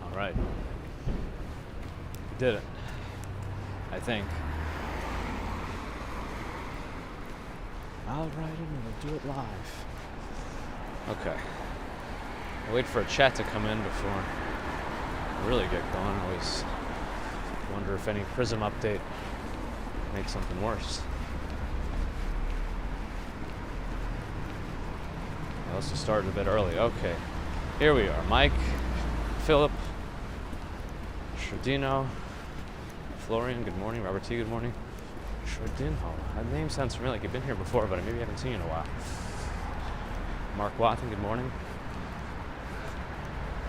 All right. Did it. I think. All right, and we'll do it live. Okay. I'll wait for a chat to come in before I really get going. I always wonder if any Prism update makes something worse. I also started a bit early. Okay. Here we are. Mike, Philip, Shardino, Florian, good morning. Robert T, good morning. Shardino. That name sounds familiar. Like you've been here before, but maybe I haven't seen you in a while. Mark Watson, good morning.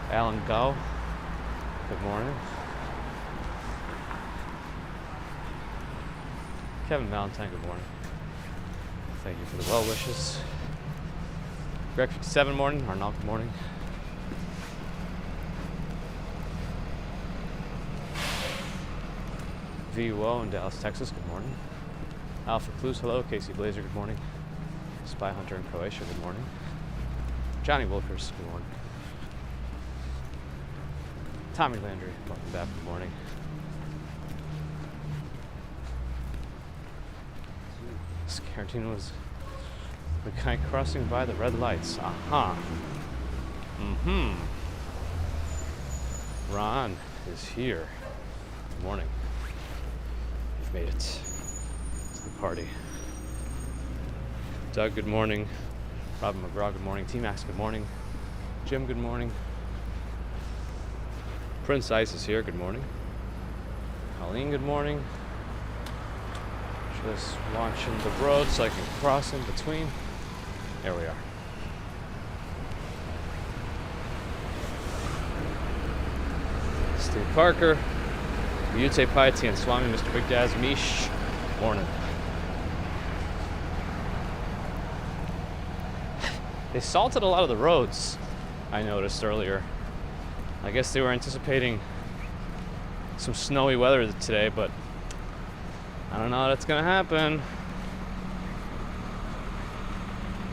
Alan Go, good morning. Kevin Valentine, good morning. Thank you for the well wishes. Greg 57, morning. Arnold, good morning. VUO in Dallas, Texas, good morning. Alpha Clues, hello. Casey Blazer, good morning. Spy Hunter in Croatia, good morning. Johnny Wilkers, good morning. Tommy Landry, welcome back, good morning. This quarantine was the guy crossing by the red lights. Aha. Ron is here. Good morning. You've made it to the party. Doug, good morning. Robin McGraw, good morning. T-Max, good morning. Jim, good morning. Prince Ice is here, good morning. Colleen, good morning. Just launching the road so I can cross in between. There we are. Steve Parker, Ute Piety and Swami, Mr. Big Daz, Mish, morning. They salted a lot of the roads, I noticed earlier. I guess they were anticipating some snowy weather today, but I don't know how that's gonna happen.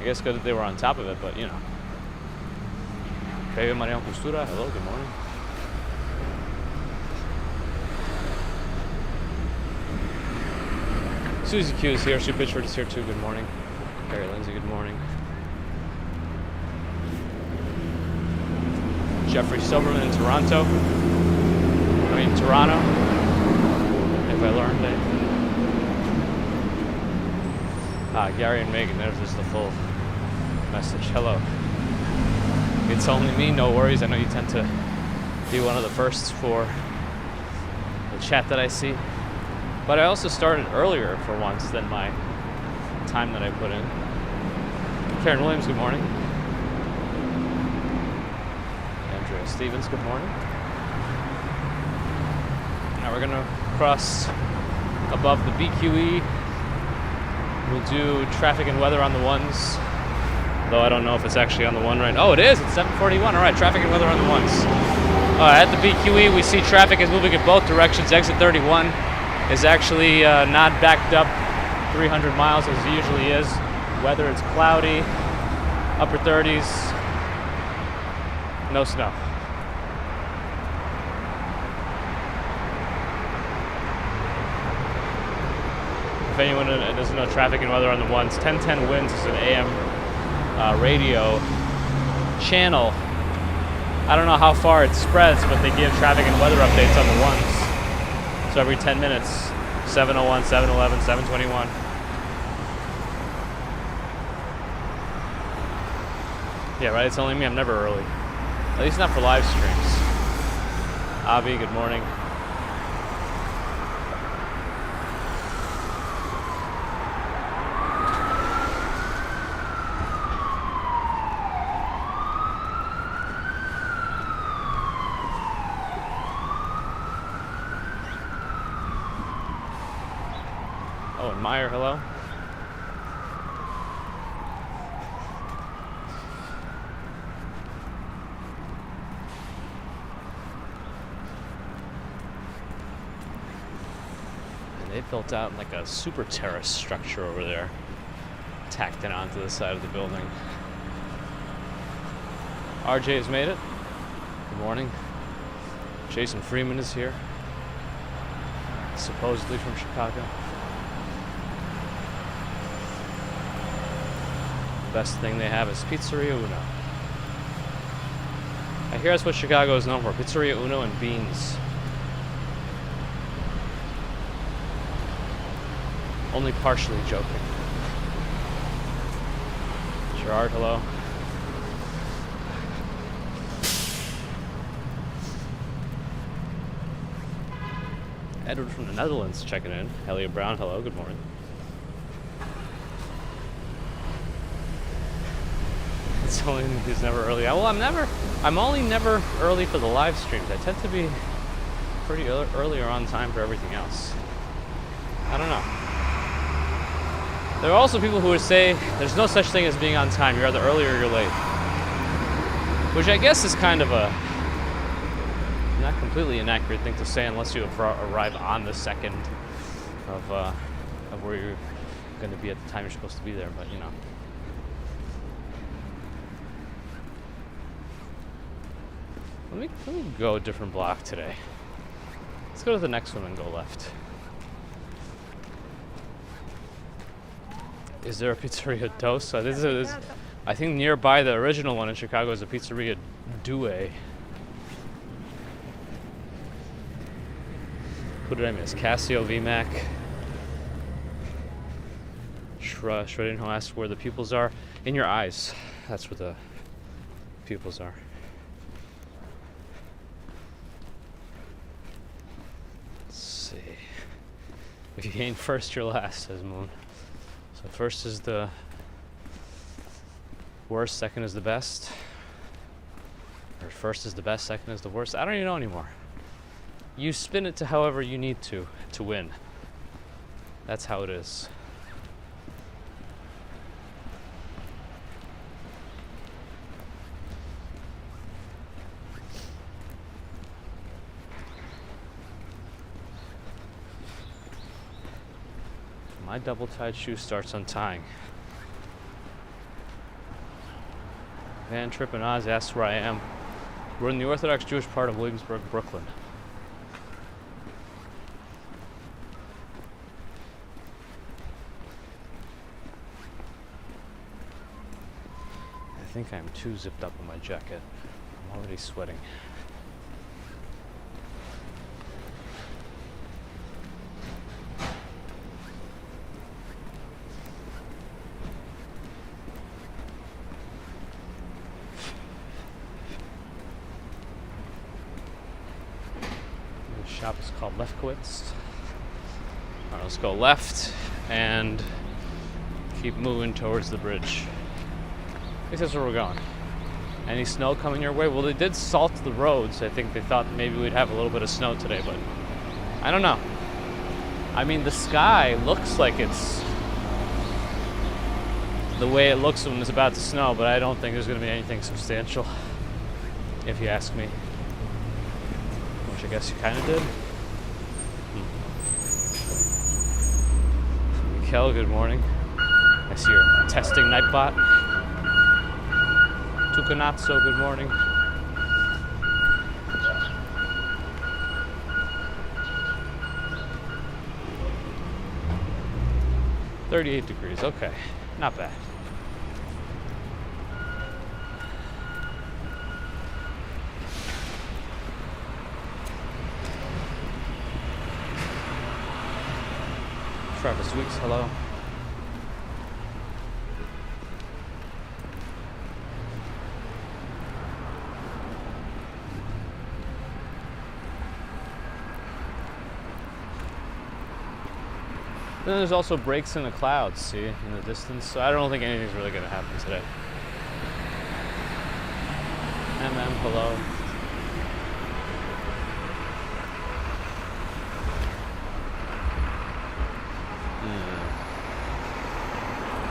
I guess good that they were on top of it, but you know. Baby Marian Costura, hello, good morning. Susie Q is here, Sue Pitchford is here too, good morning. Barry Lindsay, good morning. Jeffrey Silverman in Toronto. Toronto, if I learned it. Gary and Megan, there's just the full message. Hello. It's only me, no worries. I know you tend to be one of the firsts for the chat that I see. But I also started earlier for once than my time that I put in. Karen Williams, good morning. Andrea Stevens, good morning. Now we're gonna cross above the BQE. We'll do traffic and weather on the ones, though I don't know if it's actually on the one right. Oh, it is. It's 7:41. All right, traffic and weather on the ones. At the BQE, we see traffic is moving in both directions. Exit 31 is actually not backed up 300 miles as it usually is. Weather, it's cloudy, upper 30s, no snow. If anyone doesn't know traffic and weather on the ones, 1010 Winds is an AM radio channel. I don't know how far it spreads, but they give traffic and weather updates on the ones. So every 10 minutes, 7:01, 7:11, 7:21. Yeah, right, it's only me, I'm never early. At least not for live streams. Avi, good morning. Meyer, hello. And They built out like a super terrace structure over there, tacked it onto the side of the building. RJ has made it. Good morning. Jason Freeman is here, supposedly from Chicago. The best thing they have is Pizzeria Uno. I hear that's what Chicago is known for, Pizzeria Uno and beans. Only partially joking. Gerard, hello. Edward from the Netherlands checking in. Elliot Brown, hello, good morning. It's only he's never early. Well, I'm only never early for the live streams. I tend to be pretty earlier on time for everything else. I don't know. There are also people who would say there's no such thing as being on time. You're either early or you're late. Which I guess is kind of a not completely inaccurate thing to say unless you arrive on the second of where you're going to be at the time you're supposed to be there. But, you know. Let me go a different block today. Let's go to the next one and go left. Is there a Pizzeria Dos? I think nearby the original one in Chicago is a Pizzeria Due. Who did I miss? Casio, VMAC. Shredding who asked where the pupils are. In your eyes. That's where the pupils are. Let's see. If you ain't first, you're last, says Moon. So first is the worst, second is the best. Or first is the best, second is the worst. I don't even know anymore. You spin it to however you need to win. That's how it is. My double-tied shoe starts untying. Van Tripp and Oz asks where I am. We're in the Orthodox Jewish part of Williamsburg, Brooklyn. I think I'm too zipped up in my jacket. I'm already sweating. The shop is called Lefkowitz. All right, let's go left and keep moving towards the bridge. I think that's where we're going. Any snow coming your way? Well, they did salt the roads. I think they thought maybe we'd have a little bit of snow today, but I don't know. I mean, the sky looks like it's the way it looks when it's about to snow, but I don't think there's going to be anything substantial, if you ask me. Which I guess you kind of did. Kel, good morning. I see you're testing Nightbot. Tucanazzo, good morning. $38 degrees, okay, not bad. Travis Weeks, hello. Then there's also breaks in the clouds, see, in the distance. So I don't think anything's really going to happen today. Hello.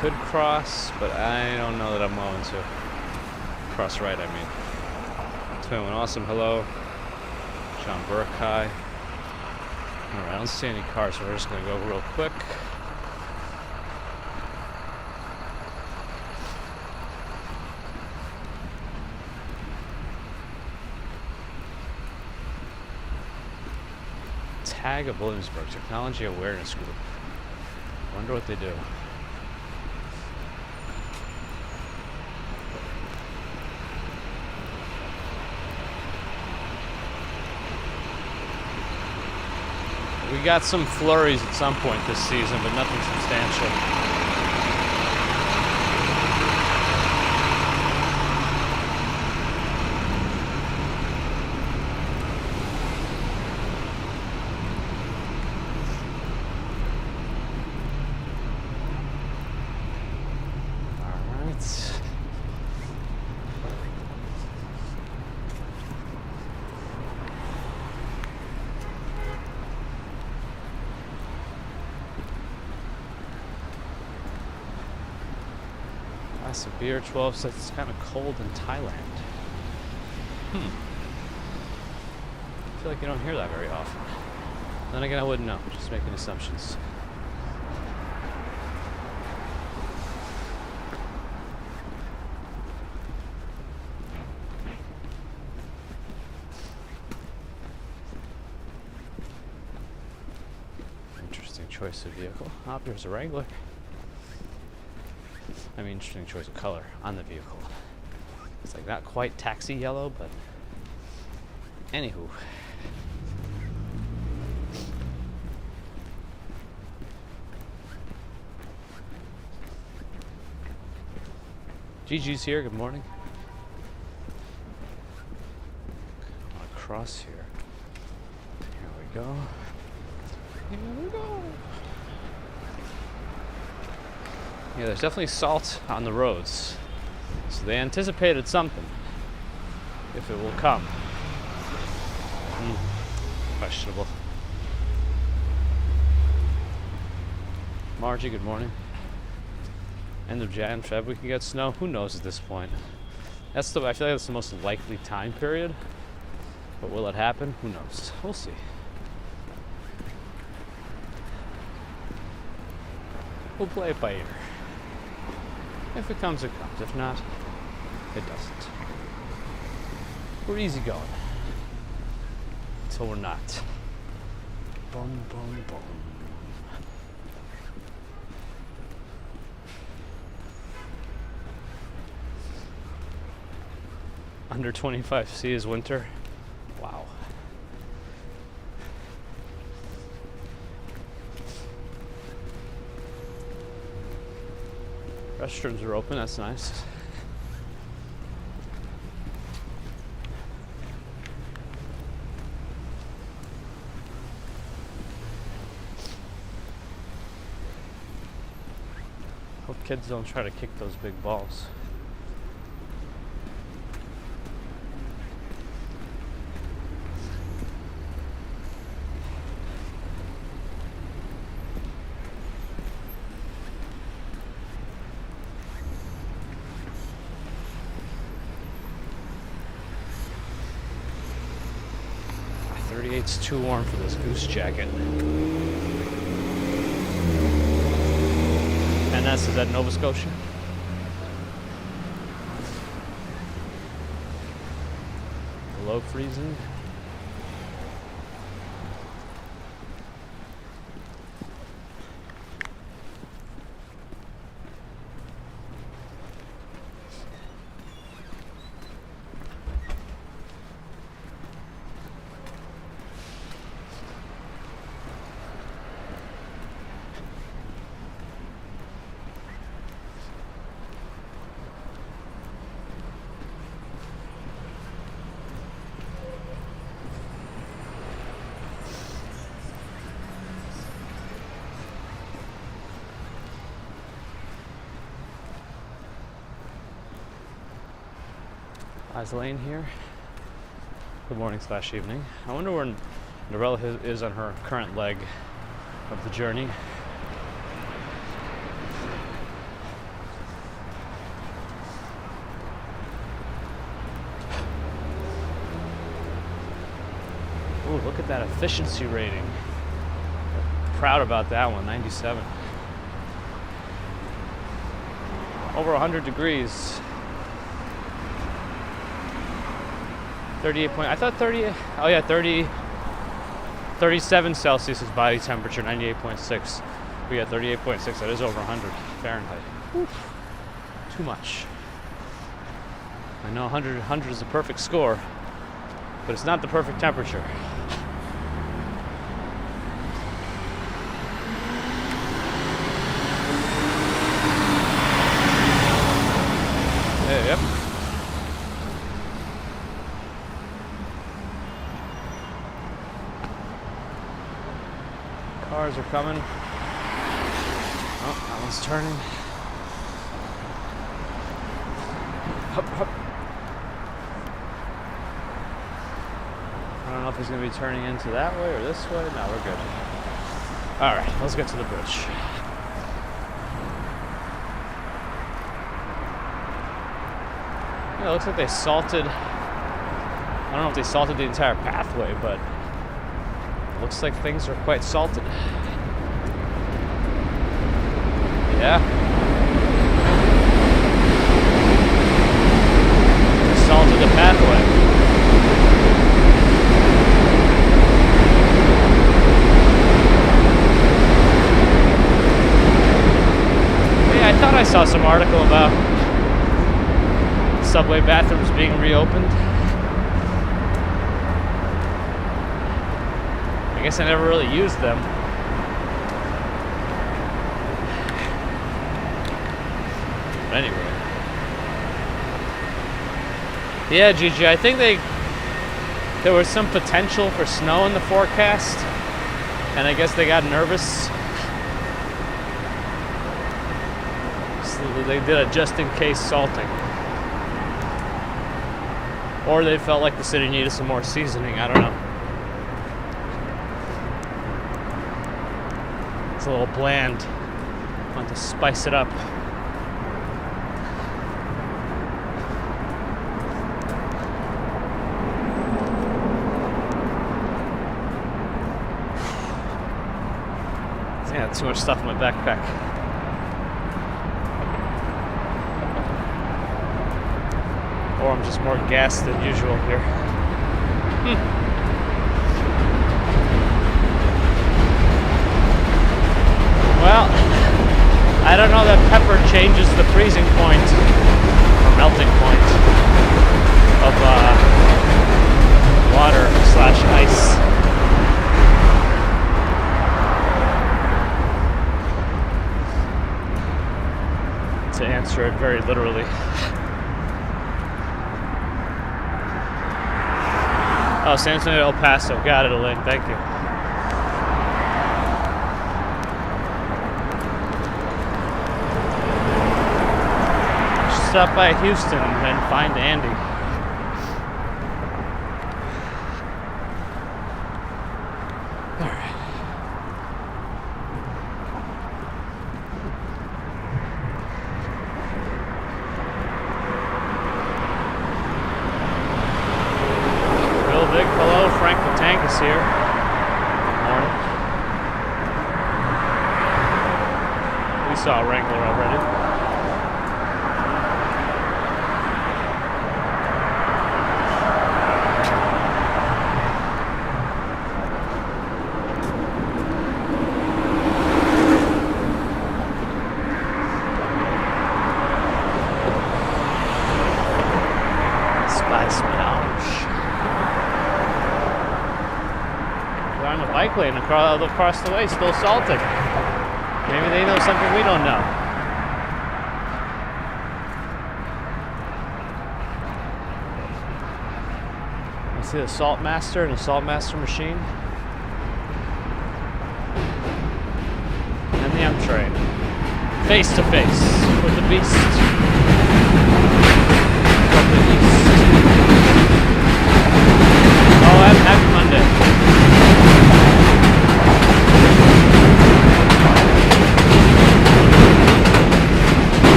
Could cross, but I don't know that I'm willing to. Cross right, I mean. Twin Awesome, hello. John Burke, hi. Alright, I don't see any cars, so we're just gonna go real quick. Tag of Williamsburg, Technology Awareness Group. Wonder what they do. We got some flurries at some point this season, but nothing substantial. Glass of beer, 12 says it's kind of cold in Thailand. I feel like you don't hear that very often. Then again, I wouldn't know. Just making assumptions. Interesting choice of vehicle. Oh, there's a Wrangler. I mean, interesting choice of color on the vehicle. It's like not quite taxi yellow, but anywho. Gigi's here, good morning. Across here. Here we go. Here we go. Yeah, there's definitely salt on the roads. So they anticipated something. If it will come. Questionable. Margie, good morning. End of Jan, Feb, we can get snow. Who knows at this point? I feel like that's the most likely time period. But will it happen? Who knows? We'll see. We'll play it by ear. If it comes, it comes. If not, it doesn't. We're easy going. Until we're not. Boom, boom, boom. Under 25°C is winter. Wow. Restrooms are open, that's nice. Hope kids don't try to kick those big balls. It's too warm for this goose jacket. NS, is that Nova Scotia? Below freezing. Lane here. Good morning / evening. I wonder where Norella is on her current leg of the journey. Ooh, look at that efficiency rating. proud about that one, 97. Over 100 degrees. 38 point, I thought 30, oh yeah, 37 Celsius is body temperature, 98.6. We got 38.6, that is over 100 Fahrenheit. Whew. Too much. I know 100 is the perfect score, but it's not the perfect temperature. Yep. Cars are coming. Oh, that one's turning. Hup, hup. I don't know if he's going to be turning into that way or this way. No, we're good. All right, let's get to the bridge. Yeah, it looks like they salted. I don't know if they salted the entire pathway, but it looks like things are quite salted. Yeah. They salted the pathway. Yeah, I thought I saw some article about subway bathrooms being reopened. I guess I never really used them. But anyway. Yeah, Gigi, I think there was some potential for snow in the forecast, and I guess they got nervous. So they did a just-in-case salting. Or they felt like the city needed some more seasoning, I don't know. It's a little bland. Want to spice it up. Yeah, too much stuff in my backpack. Or I'm just more gassed than usual here. Well, I don't know that pepper changes the freezing point or melting point of water/ice. To answer it very literally. Oh, San Antonio, El Paso. Got it, Elaine. Thank you. Stop by Houston and find Andy. All right. Big hello, Frank the Tank is here. Morning. We saw a Wrangler already. Spice Melange. On the bike lane across the way, still salting. Maybe they know something we don't know. I see the Salt Master and the Salt Master machine. And the M train. Face to face with the beast. From the east. Oh, happy Monday.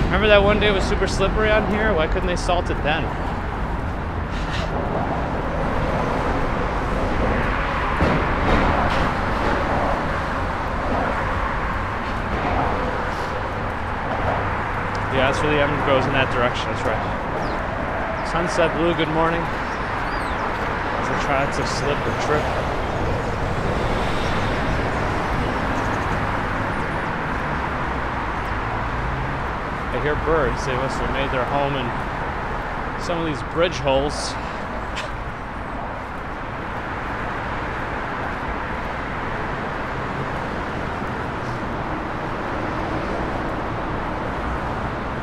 Remember that one day it was super slippery on here? Why couldn't they salt it then? Yeah, that's where the M goes in that direction. That's right. Sunset Blue, good morning. As I try to slip or trip. I hear birds. They must have made their home in some of these bridge holes.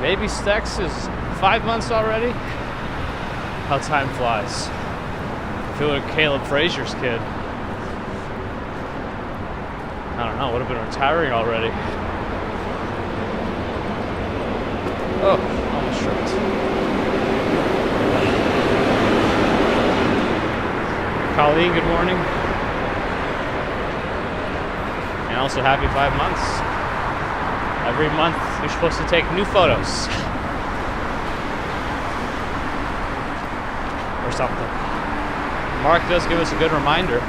Baby Stex is 5 months already. How time flies. If it were Caleb Frazier's kid, I don't know, would have been retiring already. Oh, almost tripped. Colleen, good morning. And also happy 5 months. Every month you're supposed to take new photos. Or something. Mark does give us a good reminder.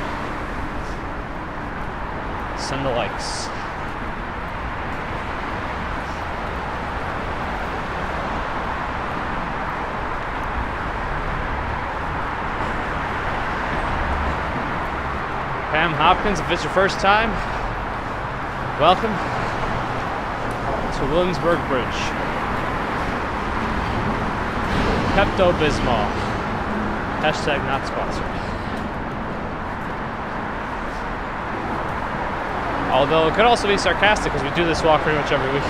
Send the likes. Pam Hopkins, if it's your first time, welcome to Williamsburg Bridge. Pepto-Bismol. Hashtag not sponsored. Although it could also be sarcastic because we do this walk pretty much every week.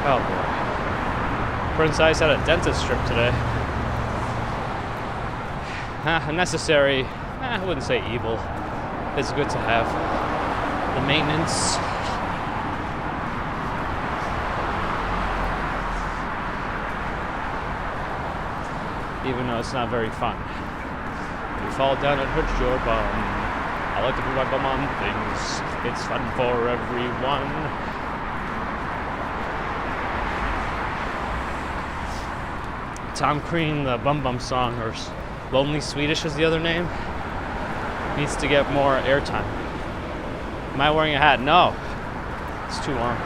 Oh boy. Prince Ice had a dentist trip today. Unnecessary. I wouldn't say evil. It's good to have. The maintenance. Even though it's not very fun. When you fall down, it hurts your bum. I like to put my bum on things. It's fun for everyone. Tom Crean, the Bum Bum song, or Lonely Swedish is the other name, needs to get more airtime. Am I wearing a hat? No. It's too warm.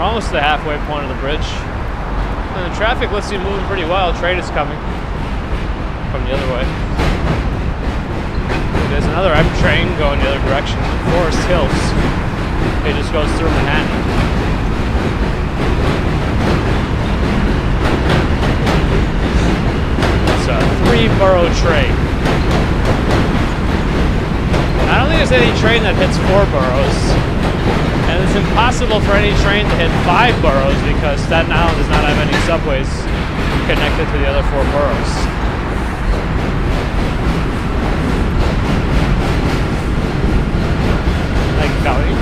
We're almost to the halfway point of the bridge. And the traffic looks to be moving pretty well. Train is coming from the other way. There's another M train going the other direction, Forest Hills. It just goes through Manhattan. It's a 3-borough train. I don't think there's any train that hits 4 boroughs. And it's impossible for any train to hit 5 boroughs because Staten Island does not have any subways connected to the other 4 boroughs. Thank you, Colleen.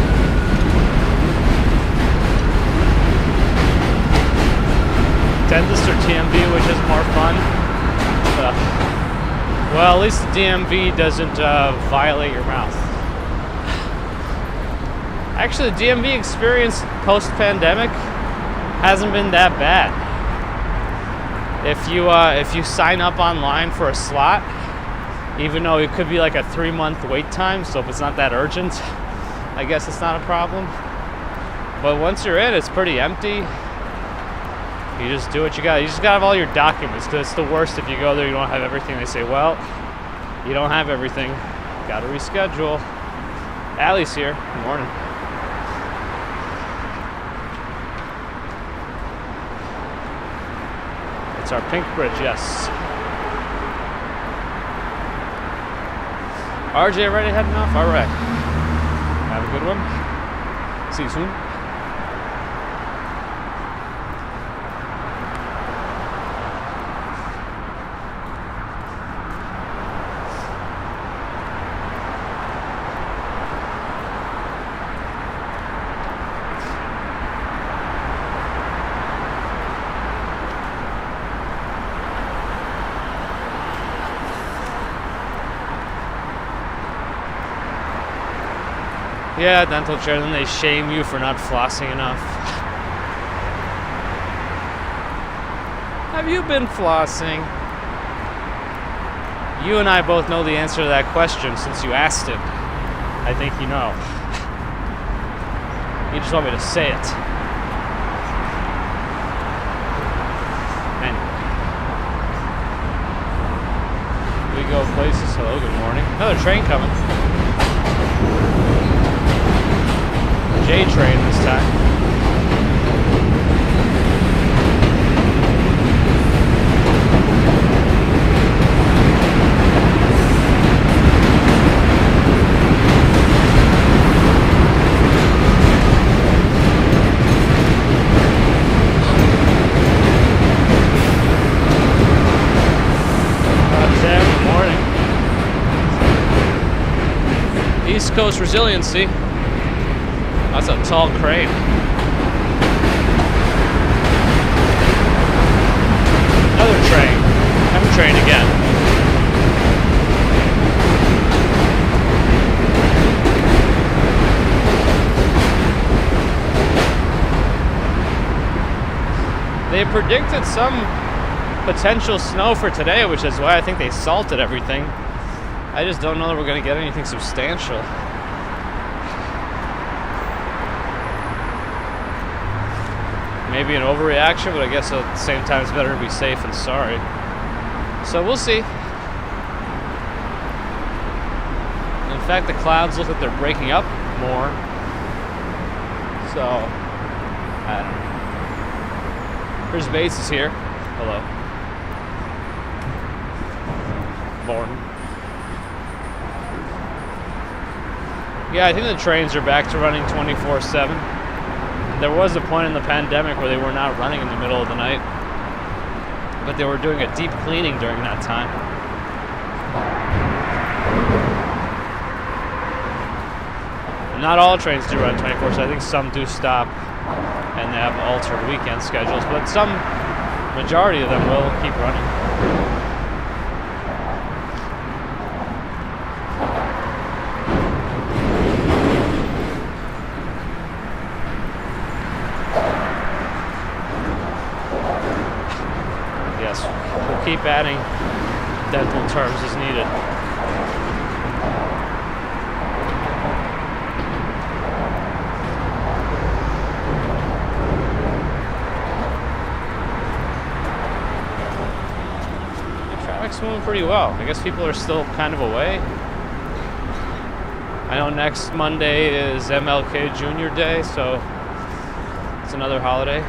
Dentist or TMV, which is more fun? Well, at least the DMV doesn't violate your mouth. Actually, the DMV experience post-pandemic hasn't been that bad. If you sign up online for a slot, even though it could be like a 3-month wait time, so if it's not that urgent, I guess it's not a problem. But once you're in, it's pretty empty. You just do what you got. You just gotta have all your documents, because it's the worst if you go there, you don't have everything. They say, well, you don't have everything. Gotta reschedule. Allie's here. Good morning. It's our pink bridge, yes. RJ ready heading off? All right. Have a good one. See you soon. Yeah, dental chair. Then they shame you for not flossing enough. Have you been flossing? You and I both know the answer to that question since you asked it. I think you know. You just want me to say it. Anyway. We go places. Hello, good morning. Another train coming. J train this time. East Coast resiliency. That's a tall crane. Another train. M train again. They predicted some potential snow for today, which is why I think they salted everything. I just don't know that we're going to get anything substantial. Maybe an overreaction, but I guess at the same time it's better to be safe than sorry. So we'll see. In fact, the clouds look like they're breaking up more. So, I don't know. Chris Bates is here. Hello. Morning. Yeah, I think the trains are back to running 24/7. There was a point in the pandemic where they were not running in the middle of the night, but they were doing a deep cleaning during that time. And not all trains do run 24/7. I think some do stop and they have altered weekend schedules, but some majority of them will keep running. Keep adding dental terms as needed. The traffic's moving pretty well. I guess people are still kind of away. I know next Monday is MLK Jr. Day, so it's another holiday.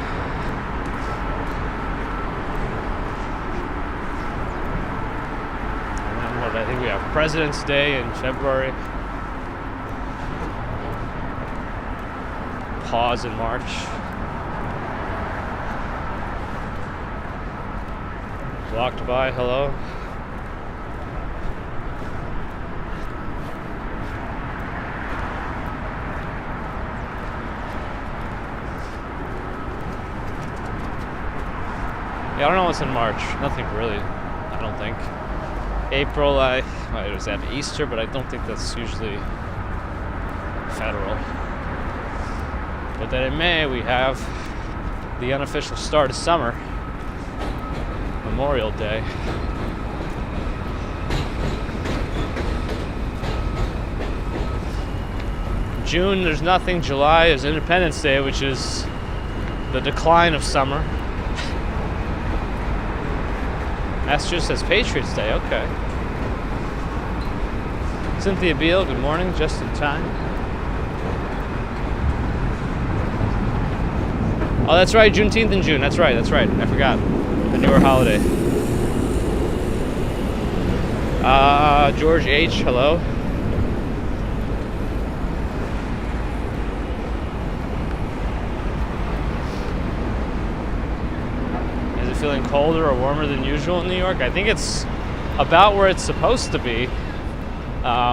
I think we have President's Day in February. Pause in March. Walked by, hello. Yeah, I don't know what's in March. Nothing really, I don't think. April, it was at Easter, but I don't think that's usually federal. But then in May, we have the unofficial start of summer, Memorial Day. June, there's nothing. July is Independence Day, which is the decline of summer. Massachusetts Patriots Day, okay. Cynthia Beale, good morning, just in time. Oh, that's right, Juneteenth in June, that's right, I forgot. The newer holiday. George H., hello. Feeling colder or warmer than usual in New York? I think it's about where it's supposed to be.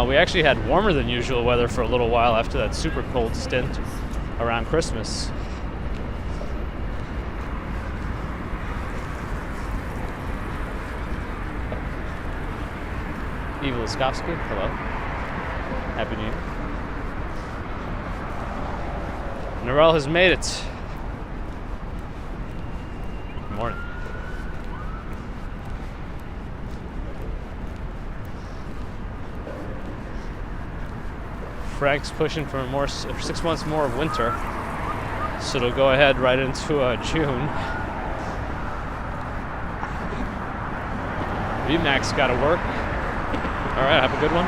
We actually had warmer than usual weather for a little while after that super cold stint around Christmas. Eva Laskowski, hello. Happy New Year. Narelle has made it. Good morning. Frank's pushing for 6 months more of winter, so it'll go ahead right into June. VMAX got to work. All right, have a good one.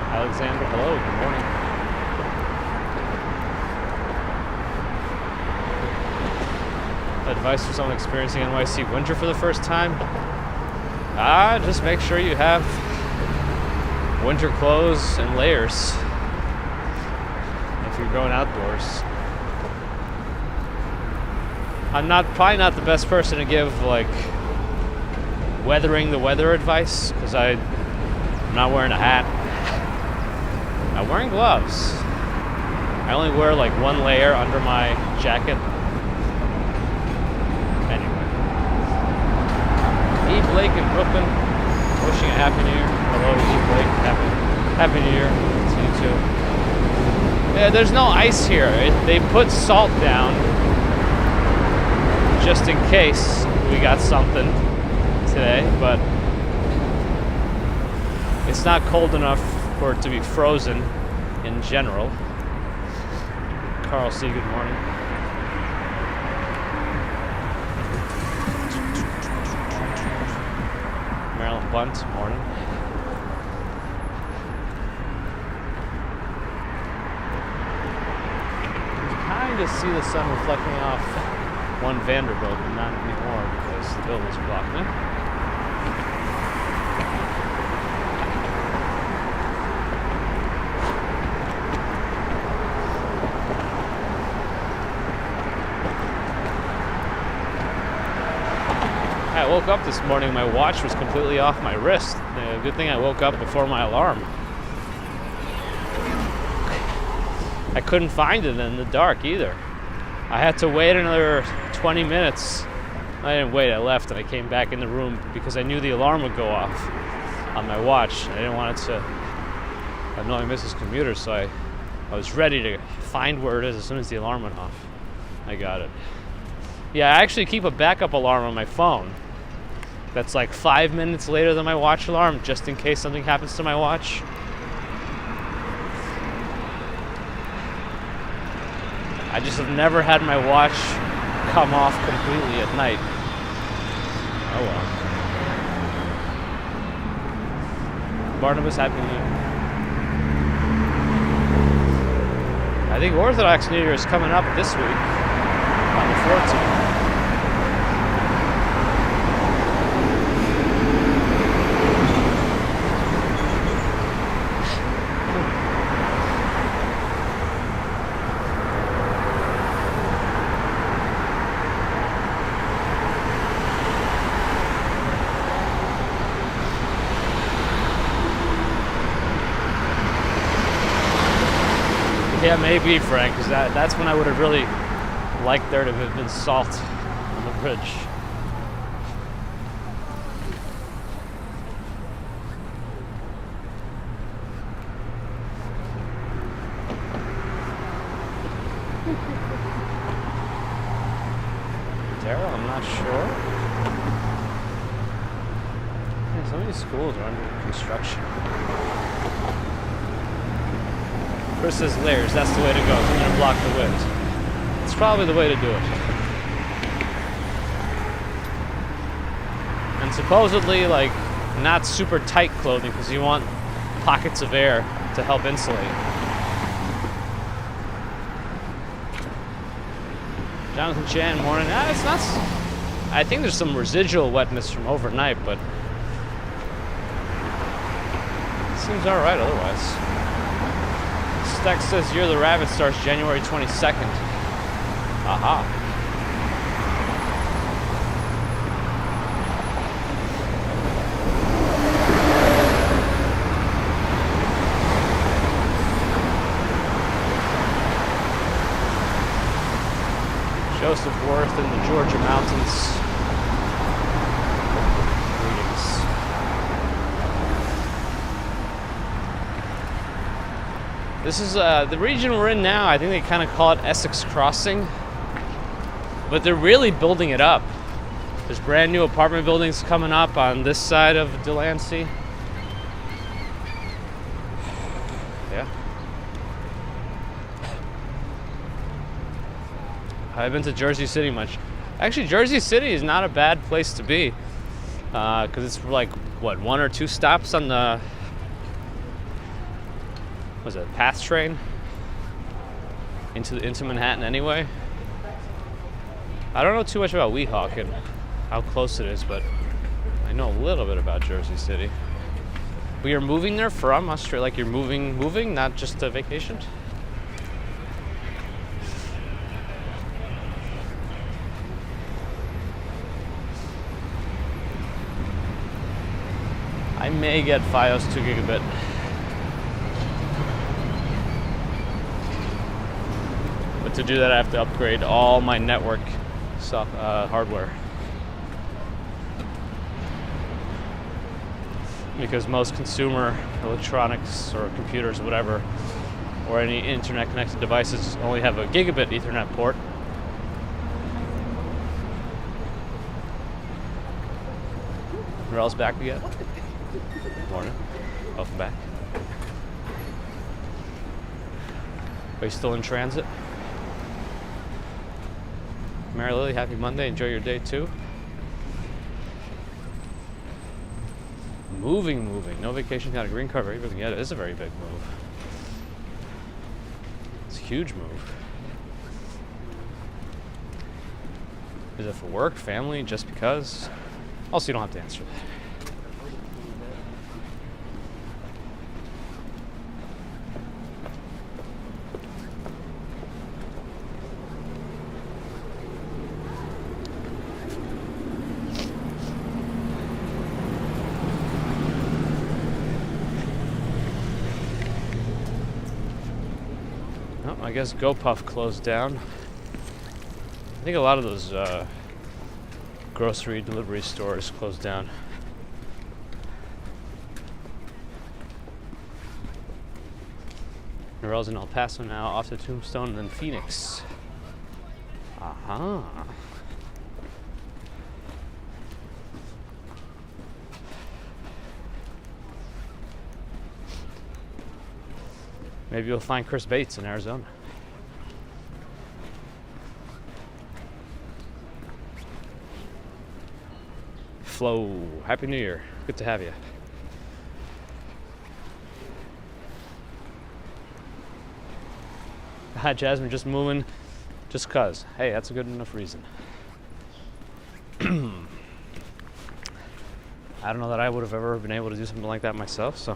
Alexander, hello, good morning. Advice for someone experiencing NYC winter for the first time? Just make sure you have winter clothes and layers if you're going outdoors. I'm probably not the best person to give like weathering the weather advice, because I'm not wearing a hat. I'm wearing gloves. I only wear like one layer under my jacket. Anyway. E. Blake in Brooklyn, wishing a happy new year. Hello, E. Blake. Happy new year to you too. Yeah, there's no ice here. They put salt down just in case we got something today, but it's not cold enough for it to be frozen in general. Carl C., good morning. Marilyn Bunt, morning. You can kind of see the sun reflecting off one Vanderbilt, but not anymore because the building's blocking it. I woke up this morning, my watch was completely off my wrist. Good thing I woke up before my alarm. I couldn't find it in the dark either. I had to wait another 20 minutes. I didn't wait, I left and I came back in the room because I knew the alarm would go off on my watch. I didn't want it to annoy Mrs. Commuter, so I was ready to find where it is as soon as the alarm went off. I got it. Yeah, I actually keep a backup alarm on my phone that's like 5 minutes later than my watch alarm, just in case something happens to my watch. I just have never had my watch come off completely at night. Oh well. Barnabas, happy New Year. I think Orthodox New Year is coming up this week on the 14th. Yeah, maybe, Frank, because that's when I would have really liked there to have been salt on the bridge. Daryl, I'm not sure. Yeah, some of these schools are under construction. Chris says layers, that's the way to go. It's going to block the wind. It's probably the way to do it. And supposedly, like, not super tight clothing because you want pockets of air to help insulate. Jonathan Chan, morning. It's not. I think there's some residual wetness from overnight, but it seems all right otherwise. Stack says Year of the Rabbit starts January 22nd. Aha. Joseph Worth in the Georgia mountains. Greetings. This is the region we're in now. I think they kind of call it Essex Crossing, but they're really building it up. There's brand new apartment buildings coming up on this side of Delancey. Yeah. I've been to Jersey City much. Actually, Jersey City is not a bad place to be, because it's like, what, 1 or 2 stops on the, was it PATH train into Manhattan anyway. I don't know too much about Weehawken, how close it is, but I know a little bit about Jersey City. But you're moving there from Australia, like you're moving, not just a vacation? I may get Fios 2 gigabit. But to do that, I have to upgrade all my network hardware. Because most consumer electronics or computers, whatever, or any internet connected devices only have a gigabit Ethernet port. Morel's back again. Morning. Welcome back. Are you still in transit? Mary Lily, happy Monday. Enjoy your day too. Moving. No vacation, got a green card, everything. Yeah, it is a very big move. It's a huge move. Is it for work, family, just because? Also, you don't have to answer that. I guess GoPuff closed down. I think a lot of those grocery delivery stores closed down. Norell's in El Paso now, off to Tombstone, and then Phoenix. Aha. Maybe you'll find Chris Bates in Arizona. Flo, Happy New Year. Good to have you. Hi, Jasmine, just moving just cuz. Hey, that's a good enough reason. I don't know that I would have ever been able to do something like that myself, so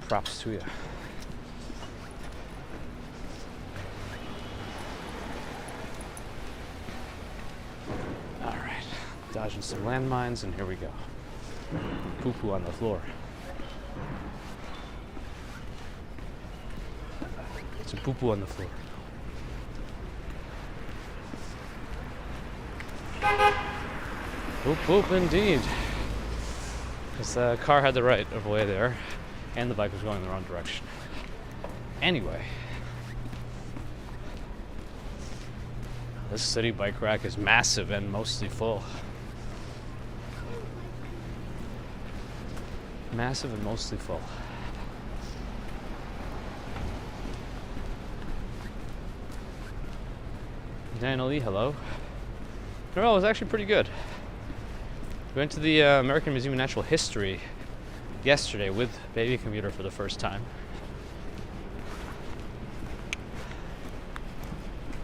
props to you. Dodging some landmines, and here we go. Poo-poo on the floor. It's a poo-poo on the floor. Poop indeed. Because the car had the right of way there, and the bike was going in the wrong direction. Anyway. This city bike rack is massive and mostly full. Massive and mostly full. Daniel Lee, hello. No, it was actually pretty good. We went to the American Museum of Natural History yesterday with Baby Commuter for the first time.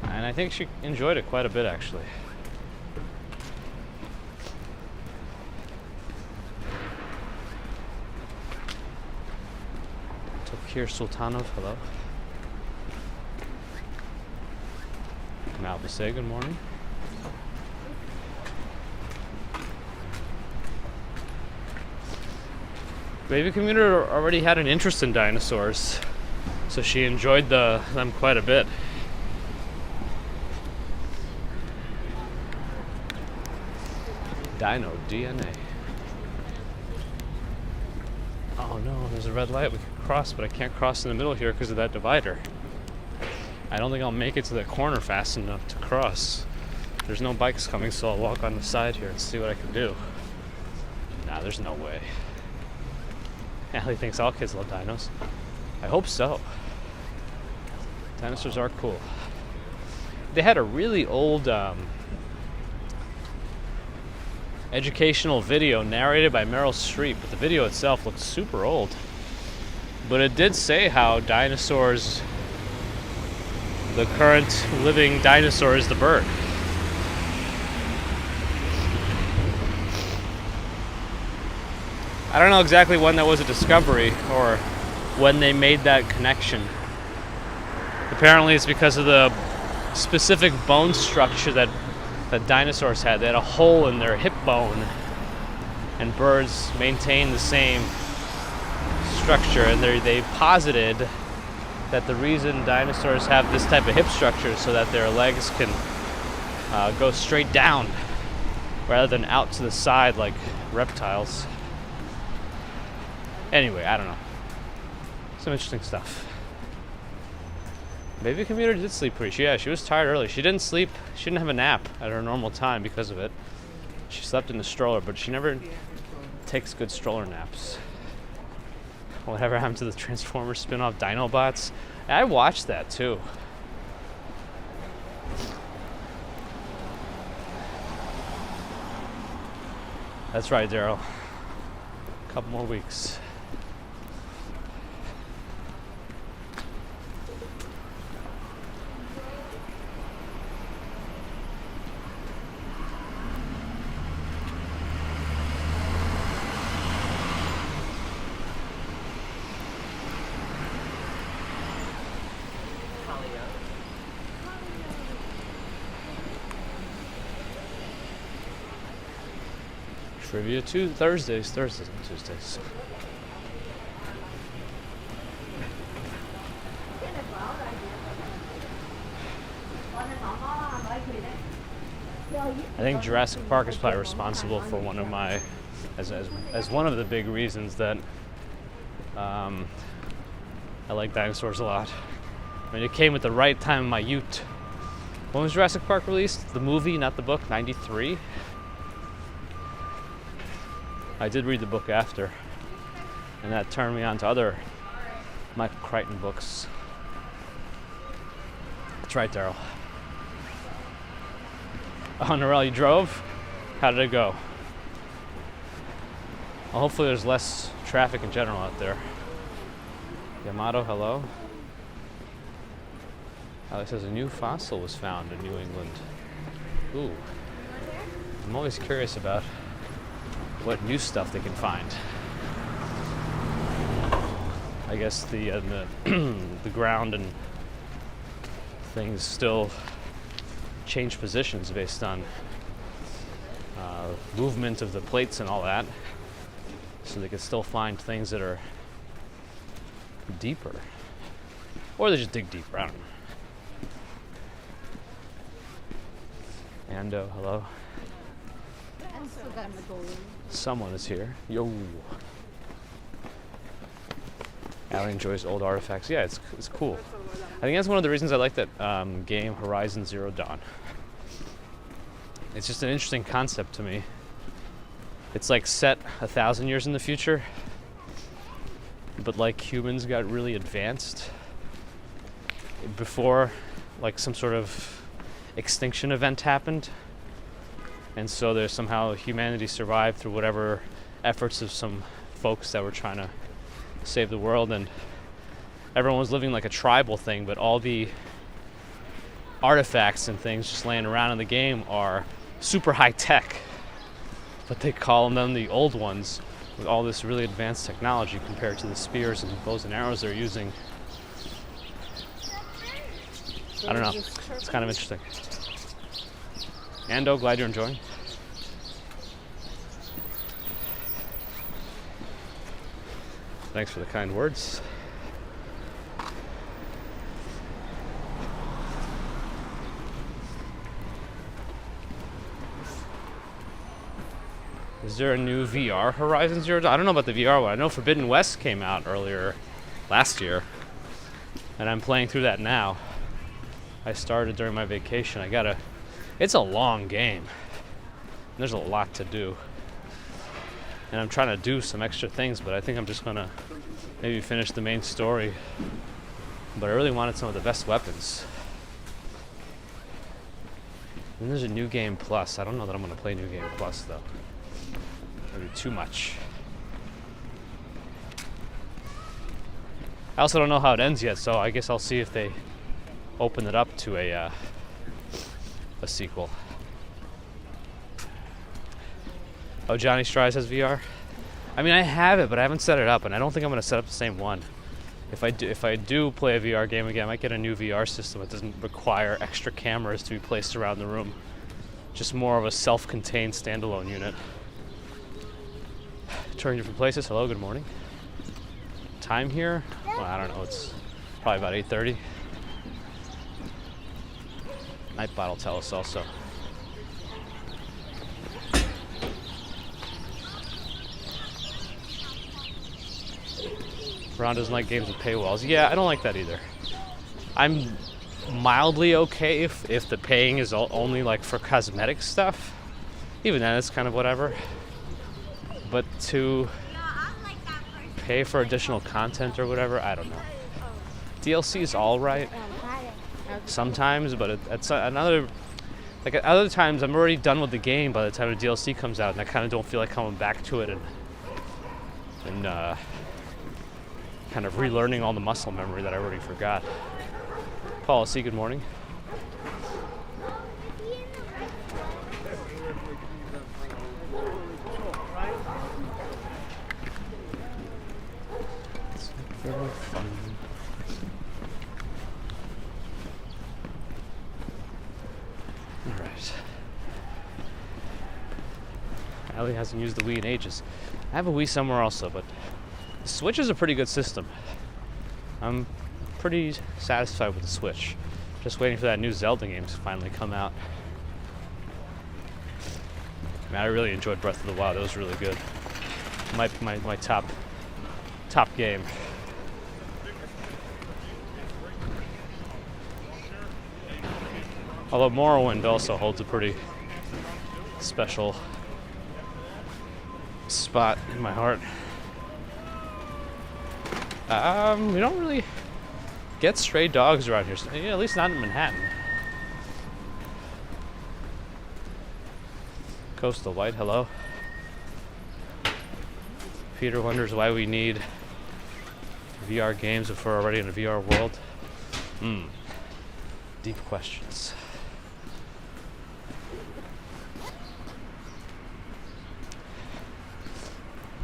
And I think she enjoyed it quite a bit, actually. Tokir Sultanov, hello. Malva say good morning. Baby Commuter already had an interest in dinosaurs, so she enjoyed them quite a bit. Dino DNA. Oh no, Oh, there's a red light. We can cross, but I can't cross in the middle here because of that divider. I don't think I'll make it to the corner fast enough to cross. There's no bikes coming, so I'll walk on the side here and see what I can do. Nah, there's no way. Allie thinks all kids love dinos. I hope so. Dinosaurs are cool. They had a really old educational video narrated by Meryl Streep, but the video itself looks super old. But it did say how dinosaurs, the current living dinosaur is the bird. I don't know exactly when that was a discovery or when they made that connection. Apparently it's because of the specific bone structure that dinosaurs had. They had a hole in their hip bone, and birds maintain the same structure, and they posited that the reason dinosaurs have this type of hip structure is so that their legs can go straight down rather than out to the side like reptiles. Anyway, I don't know. Some interesting stuff. Maybe Commuter did sleep pretty. Yeah, she was tired early. She didn't sleep. She didn't have a nap at her normal time because of it. She slept in the stroller, but she never takes good stroller naps. Whatever happened to the Transformers spin-off Dinobots? I watched that too. That's right, Daryl. A couple more weeks. Trivia Thursdays and Tuesdays. I think Jurassic Park is probably responsible for one of my, as one of the big reasons that I like dinosaurs a lot. I mean, it came at the right time in my youth. When was Jurassic Park released? The movie, not the book, 93? I did read the book after, and that turned me on to other Michael Crichton books. That's right, Daryl. Oh, Norel, you drove? How did it go? Well, hopefully there's less traffic in general out there. Yamato, hello. Alex says a new fossil was found in New England. Ooh. I'm always curious about what new stuff they can find. I guess the the ground and things still change positions based on movement of the plates and all that, so they can still find things that are deeper, or they just dig deeper. I don't know. Ando, hello. Someone is here. Yo. Allie enjoys old artifacts. Yeah, it's cool. I think that's one of the reasons I like that game, Horizon Zero Dawn. It's just an interesting concept to me. It's like set 1,000 years in the future, but like humans got really advanced before like some sort of extinction event happened. And so there's somehow humanity survived through whatever efforts of some folks that were trying to save the world, and everyone was living like a tribal thing, but all the artifacts and things just laying around in the game are super high tech, but they call them the old ones with all this really advanced technology compared to the spears and bows and arrows they're using. I don't know. It's kind of interesting. Ando, glad you're enjoying. Thanks for the kind words. Is there a new VR Horizon Zero Dawn? I don't know about the VR one. I know Forbidden West came out earlier last year, and I'm playing through that now. I started during my vacation. It's a long game. There's a lot to do. And I'm trying to do some extra things, but I think I'm just gonna maybe finish the main story. But I really wanted some of the best weapons. And there's a New Game Plus. I don't know that I'm gonna play New Game Plus though. Maybe too much. I also don't know how it ends yet, so I guess I'll see if they open it up to a sequel. Oh, Johnny Strides has VR? I mean, I have it, but I haven't set it up, and I don't think I'm going to set up the same one. If I do play a VR game again, I might get a new VR system that doesn't require extra cameras to be placed around the room. Just more of a self-contained standalone unit. Touring different places. Hello, good morning. Time here? Well, I don't know. It's probably about 8:30. Night bottle tell us also. Ron doesn't like games with paywalls. Yeah, I don't like that either. I'm mildly okay if the paying is only like for cosmetic stuff. Even then, it's kind of whatever. But to pay for additional content or whatever, I don't know. DLC is all right sometimes, but at other times I'm already done with the game by the time the DLC comes out, and I kind of don't feel like coming back to it and kind of relearning all the muscle memory that I already forgot. Policy, good morning. It's very fun. All right. Allie hasn't used the Wii in ages. I have a Wii somewhere also, but the Switch is a pretty good system. I'm pretty satisfied with the Switch. Just waiting for that new Zelda game to finally come out. I mean, I really enjoyed Breath of the Wild. It was really good. My top game. Although Morrowind also holds a pretty special spot in my heart. We don't really get stray dogs around here, at least not in Manhattan. Coastal White, hello. Peter wonders why we need VR games if we're already in a VR world. Deep questions.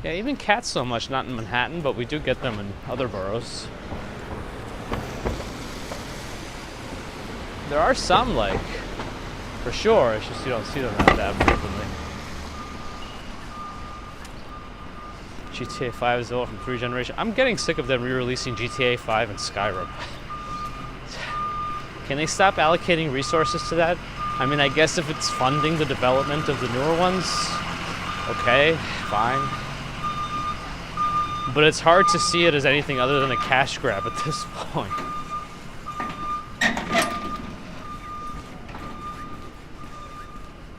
Yeah, even cats so much, not in Manhattan, but we do get them in other boroughs. There are some, like, for sure, it's just you don't see them that frequently. GTA 5 is over from 3 generations. I'm getting sick of them re-releasing GTA 5 and Skyrim. Can they stop allocating resources to that? I mean, I guess if it's funding the development of the newer ones, okay, fine. But it's hard to see it as anything other than a cash grab at this point.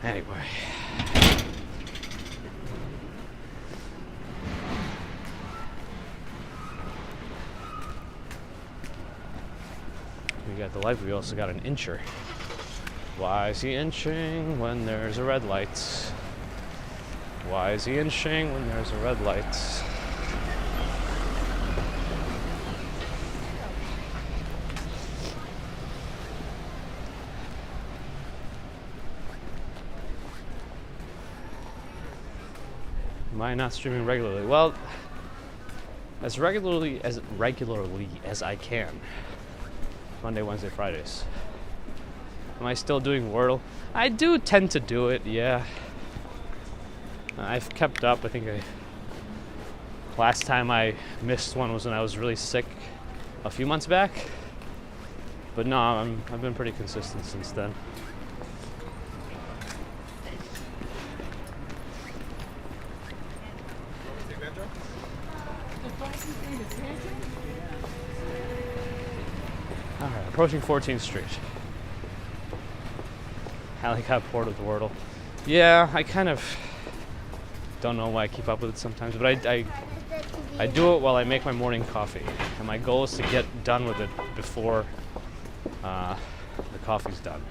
Anyway. We got the light, we also got an incher. Why is he inching when there's a red light? Why is he inching when there's a red light? Am I not streaming regularly? Well, as regularly as I can. Monday, Wednesday, Fridays. Am I still doing Wordle? I do tend to do it, yeah. I've kept up. I think last time I missed one was when I was really sick a few months back. But no, I've been pretty consistent since then. Alright, approaching 14th Street. Hallie got bored with the Wordle. Yeah, I kind of don't know why I keep up with it sometimes, but I do it while I make my morning coffee. And my goal is to get done with it before the coffee's done.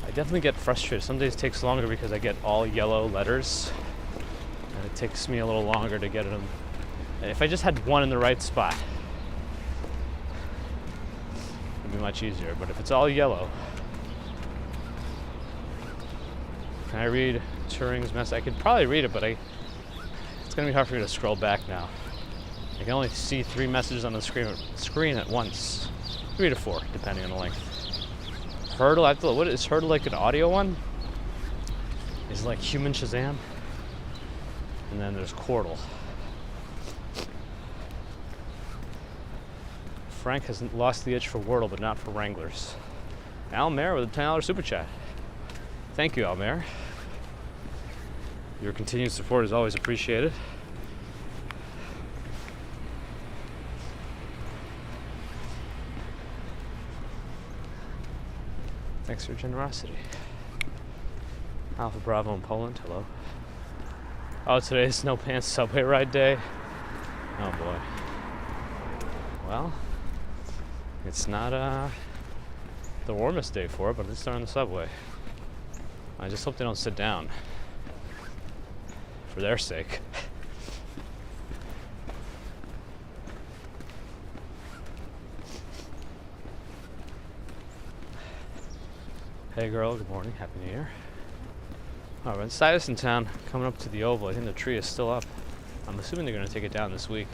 I definitely get frustrated. Some days it takes longer because I get all yellow letters and it takes me a little longer to get them. And if I just had one in the right spot, it'd be much easier. But if it's all yellow, can I read Turing's message? I could probably read it, but it's gonna be hard for me to scroll back now. I can only see 3 messages on the screen at once. 3 to 4, depending on the length. Hurdle, what is Hurdle, like an audio one? Is like Human Shazam. And then there's Quordle. Frank has lost the itch for Wordle, but not for Wranglers. Al Mayer with a $10 super chat. Thank you, Al Mayer. Your continued support is always appreciated. Thanks for your generosity. Alpha Bravo in Poland, hello. Oh, today's no pants subway ride day. Oh boy. Well, it's not the warmest day for it, but at least they're on the subway. I just hope they don't sit down. For their sake. Hey girl, good morning, Happy New Year. Oh, we're in Stuyvesant Town, coming up to the Oval. I think the tree is still up. I'm assuming they're gonna take it down this week.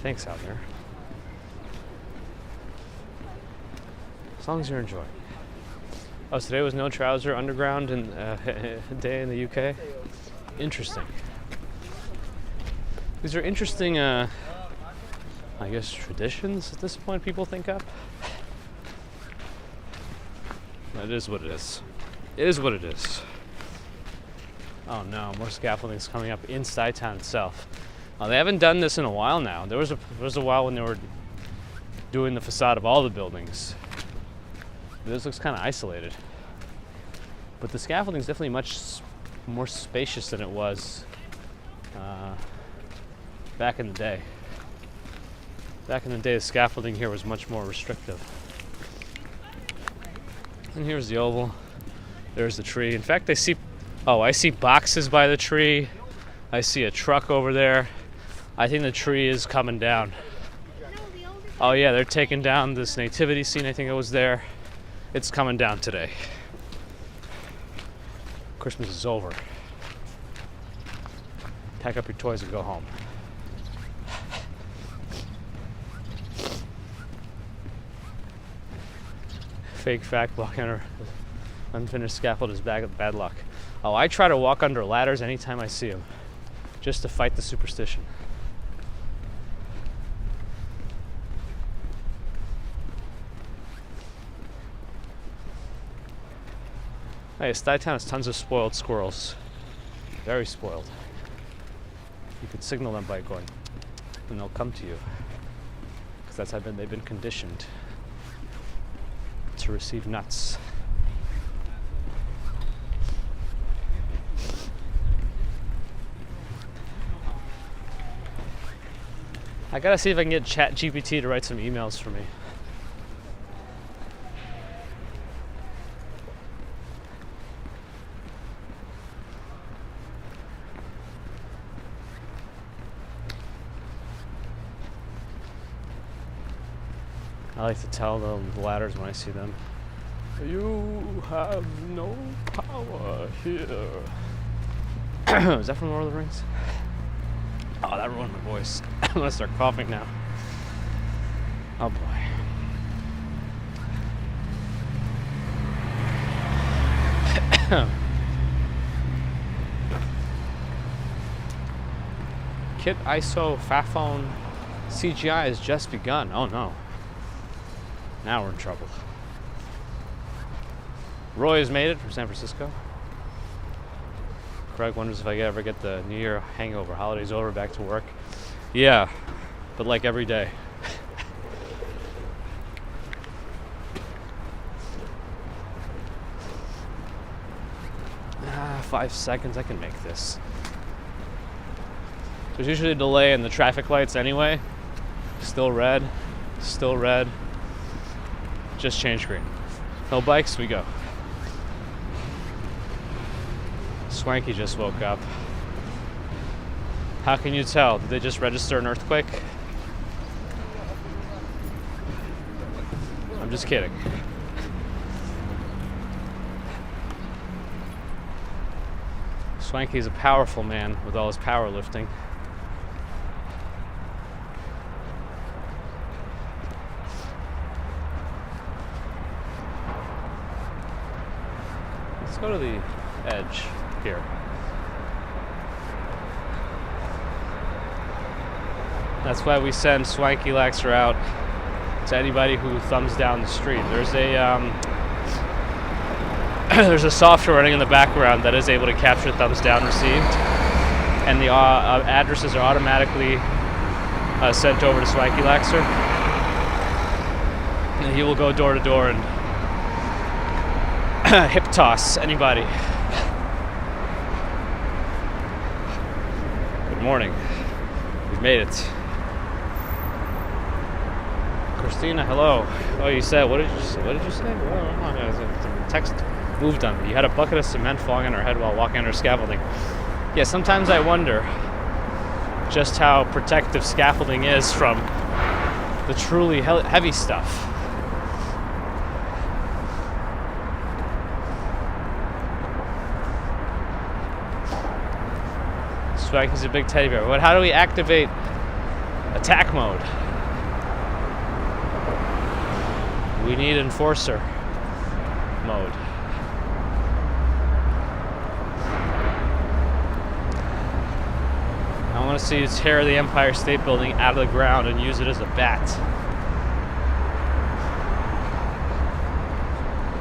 Thanks out there. As long as you're enjoying. Oh, today was no trouser underground and day in the UK. Interesting. These are interesting, I guess, traditions at this point people think up. It is what it is. It is what it is. Oh no, more scaffolding's coming up in Stuytown itself. They haven't done this in a while now. There was a while when they were doing the facade of all the buildings. This looks kind of isolated. But the scaffolding is definitely much more spacious than it was back in the day. Back in the day, the scaffolding here was much more restrictive. And here's the Oval. There's the tree. In fact, I see boxes by the tree. I see a truck over there. I think the tree is coming down. Oh yeah, they're taking down this nativity scene. I think it was there. It's coming down today. Christmas is over. Pack up your toys and go home. Fake fact, walking under unfinished scaffold is bad luck. Oh, I try to walk under ladders anytime I see them, just to fight the superstition. Hey, Stuytown has tons of spoiled squirrels. Very spoiled. You can signal them by going, and they'll come to you. Because that's how they've been conditioned to receive nuts. I gotta see if I can get ChatGPT to write some emails for me. I like to tell the ladders when I see them. You have no power here. Is that from Lord of the Rings? Oh, that ruined my voice. I'm gonna start coughing now. Oh boy. Kit ISO Faphone CGI has just begun. Oh no. Now we're in trouble. Roy has made it from San Francisco. Craig wonders if I ever get the New Year hangover. Holiday's over, back to work. Yeah, but like every day. 5 seconds, I can make this. There's usually a delay in the traffic lights anyway. Still red, just changed green. No bikes, we go. Swanky just woke up. How can you tell? Did they just register an earthquake? I'm just kidding. Swanky's a powerful man with all his powerlifting. Let's go to the edge here. That's why we send Swanky Laxer out to anybody who thumbs down the street. There's a there's a software running in the background that is able to capture thumbs down received, and the addresses are automatically sent over to Swanky Laxer, and he will go door to door and hip toss anybody. Good morning. We've made it. Christina, hello. Oh, you said, what did you say? The text moved on me. You had a bucket of cement falling on her head while walking under scaffolding. Yeah, sometimes I wonder just how protective scaffolding is from the truly heavy stuff. Swanky's a big teddy bear. But how do we activate attack mode? We need enforcer mode. I want to see you tear the Empire State Building out of the ground and use it as a bat.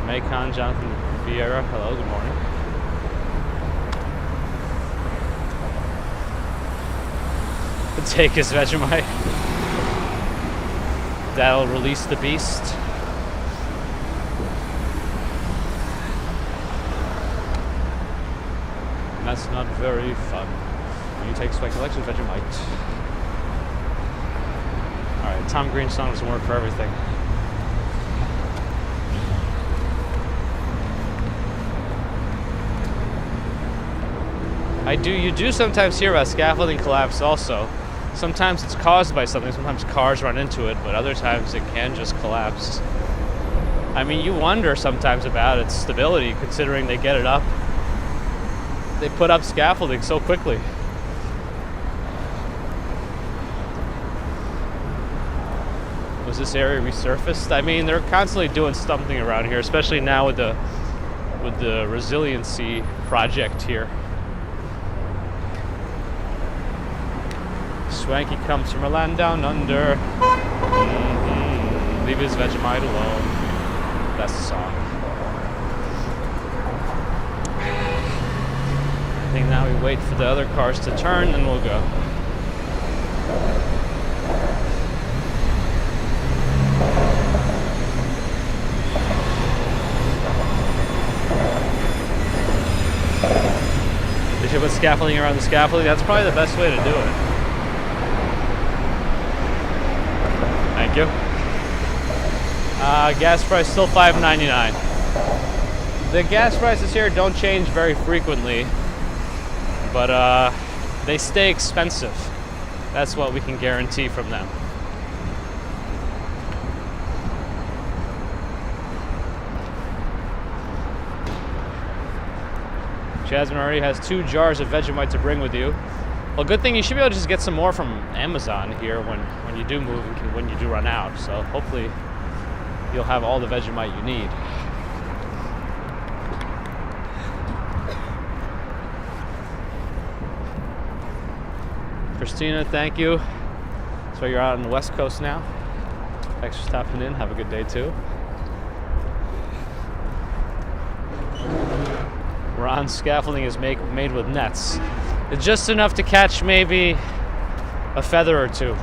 Macon, Jonathan Vieira, hello, good morning. Take his Vegemite. That'll release the beast. That's not very fun. You take Swanky Laxer's Vegemite. Alright, Tom Green's song doesn't work for everything. You do sometimes hear about scaffolding collapse also. Sometimes it's caused by something, sometimes cars run into it, but other times it can just collapse. I mean, you wonder sometimes about its stability, considering they get it up. They put up scaffolding so quickly. Was this area resurfaced? I mean, they're constantly doing something around here, especially now with the resiliency project here. Swanky comes from a land down under. Leave his Vegemite alone. That's the song. I think now we wait for the other cars to turn and we'll go. They should put scaffolding around the scaffolding. That's probably the best way to do it. Thank you. Gas price still $5.99. The gas prices here don't change very frequently, but they stay expensive. That's what we can guarantee from them. Jasmine already has 2 jars of Vegemite to bring with you. Well, good thing you should be able to just get some more from Amazon here when you do move, when you do run out. So hopefully you'll have all the Vegemite you need. Christina, thank you. So you're out on the West Coast now. Thanks for stopping in. Have a good day too. Ron's scaffolding is made with nets. It's just enough to catch maybe a feather or 2.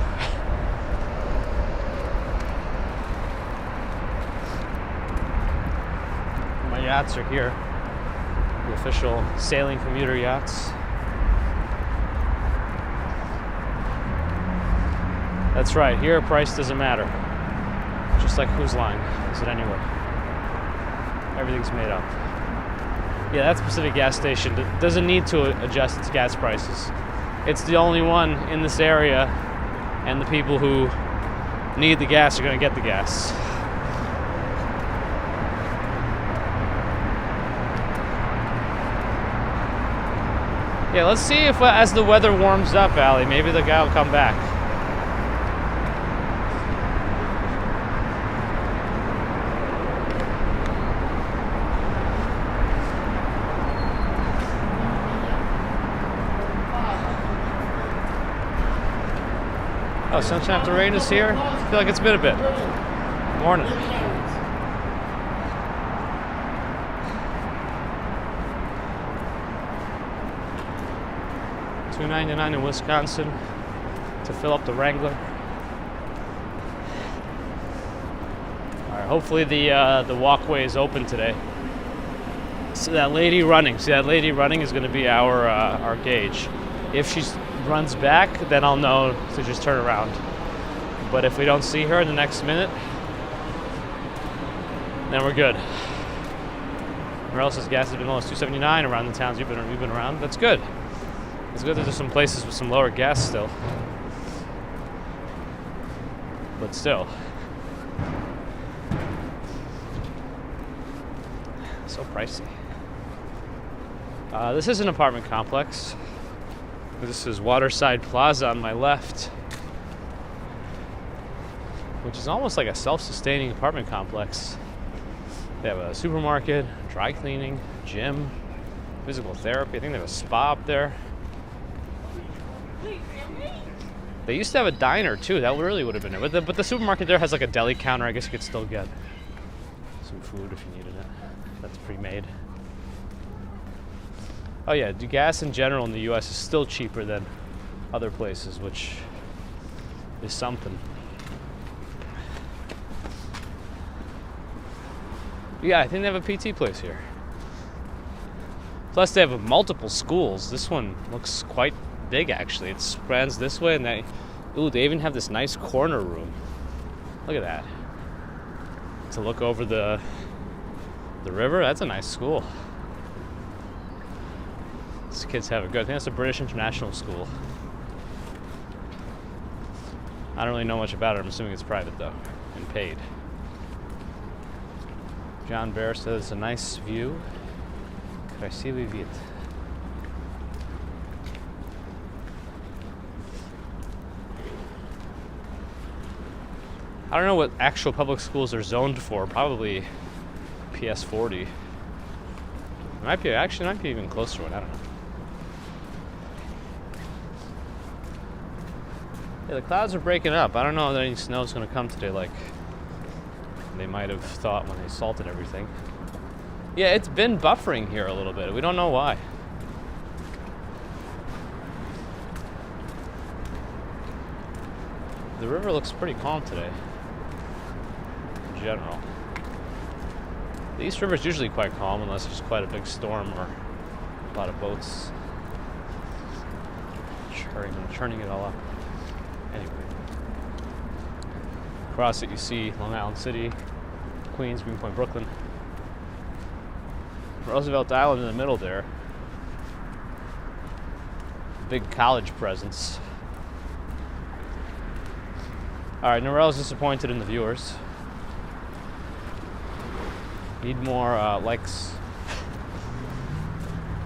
My yachts are here. The official sailing commuter yachts. That's right, here price doesn't matter. Just like whose line is it anywhere? Everything's made up. Yeah, that specific gas station doesn't need to adjust its gas prices. It's the only one in this area, and the people who need the gas are going to get the gas. Yeah, let's see if as the weather warms up, Allie, maybe the guy will come back. Oh, sunshine after rain is here? I feel like it's been a bit. Morning. $2.99 in Wisconsin to fill up the Wrangler. All right, hopefully the walkway is open today. So that lady running, is going to be our gauge. If she runs back, then I'll know to just turn around. But if we don't see her in the next minute, then we're good. Morales' gas has been almost $2.79 around the towns you've been around. That's good. It's good that there's some places with some lower gas still. But still. So pricey. This is an apartment complex. This is Waterside Plaza on my left, which is almost like a self-sustaining apartment complex. They have a supermarket, dry cleaning, gym, physical therapy. I think they have a spa up there. They used to have a diner too. That really would have been it. But the supermarket there has like a deli counter. I guess you could still get some food if you needed it. That's pre-made. Oh yeah, gas in general in the U.S. is still cheaper than other places, which is something. Yeah, I think they have a PT place here. Plus they have multiple schools. This one looks quite big actually. It spans this way and they even have this nice corner room. Look at that. To look over the river, that's a nice school. These kids have it good. I think that's a British International School. I don't really know much about it. I'm assuming it's private though, and paid. John Bear says it's a nice view. Красивый вид. I don't know what actual public schools are zoned for. Probably PS40. It might be even closer one. I don't know. Yeah, the clouds are breaking up. I don't know that any snow is going to come today like they might have thought when they salted everything. Yeah, it's been buffering here a little bit. We don't know why. The river looks pretty calm today, in general. The East River is usually quite calm unless there's quite a big storm or a lot of boats churning it all up. Anyway. Across it you see Long Island City, Queens, Greenpoint, Brooklyn. Roosevelt Island in the middle there. Big college presence. Alright, Norell's disappointed in the viewers. Need more likes.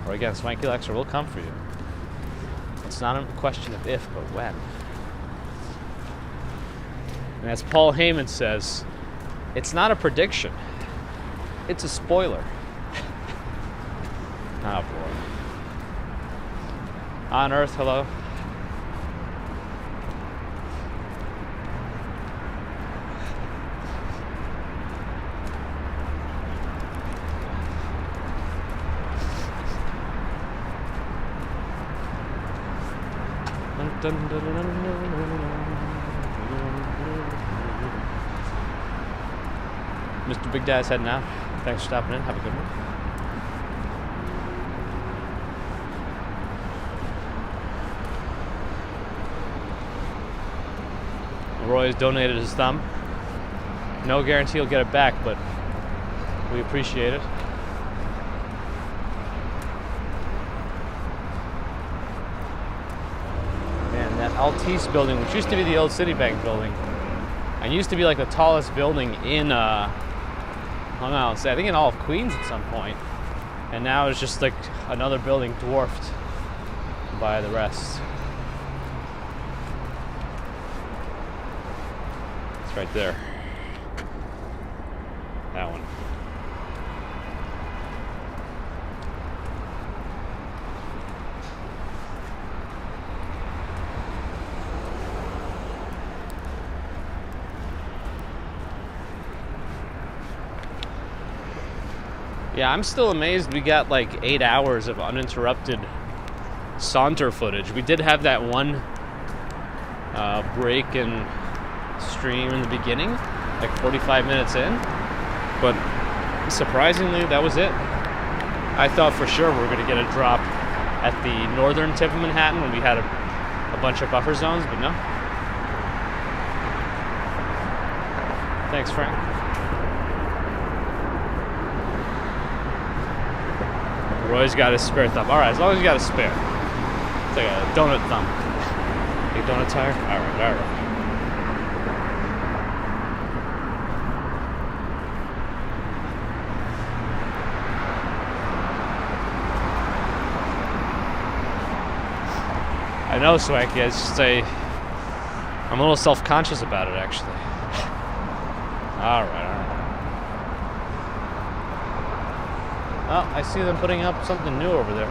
Or again, Swanky Lexer will come for you. It's not a question of if, but when. And as Paul Heyman says, it's not a prediction. It's a spoiler. Oh boy. On Earth, hello. Mr. Big Dad's heading out. Thanks for stopping in. Have a good one. Roy's donated his thumb. No guarantee he'll get it back, but we appreciate it. Man, that Altice building, which used to be the old Citibank building, and used to be like the tallest building in, I think in all of Queens at some point. And now it's just like another building dwarfed by the rest. It's right there. That one. Yeah, I'm still amazed we got like 8 hours of uninterrupted saunter footage. We did have that one break in stream in the beginning, like 45 minutes in, but surprisingly that was it. I thought for sure we were going to get a drop at the northern tip of Manhattan when we had a bunch of buffer zones, but no. Thanks, Frank. Roy's got his spare thumb. Alright, as long as you got a spare. It's like a donut thumb. A donut tire? Alright. I know, Swanky. It's just I'm a little self-conscious about it, actually. Alright. Oh, I see them putting up something new over there.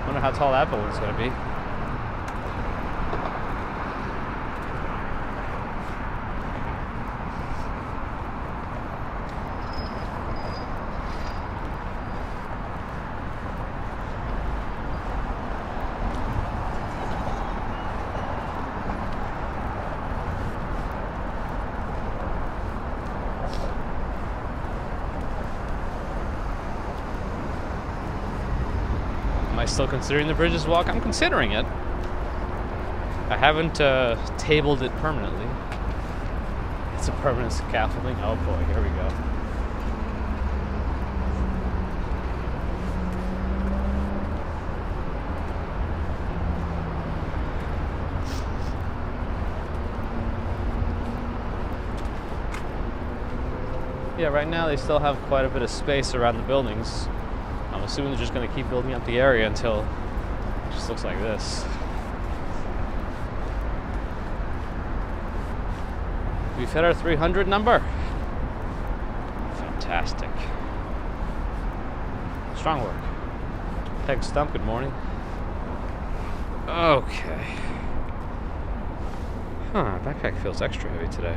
Wonder how tall that building's gonna be. Am I still considering the Bridges Walk? I'm considering it. I haven't tabled it permanently. It's a permanent scaffolding. Oh boy, here we go. Yeah, right now they still have quite a bit of space around the buildings. I'm assuming they're just going to keep building up the area until it just looks like this. We've hit our 300 number. Fantastic. Strong work. Peg Stump, good morning. Okay. Backpack feels extra heavy today.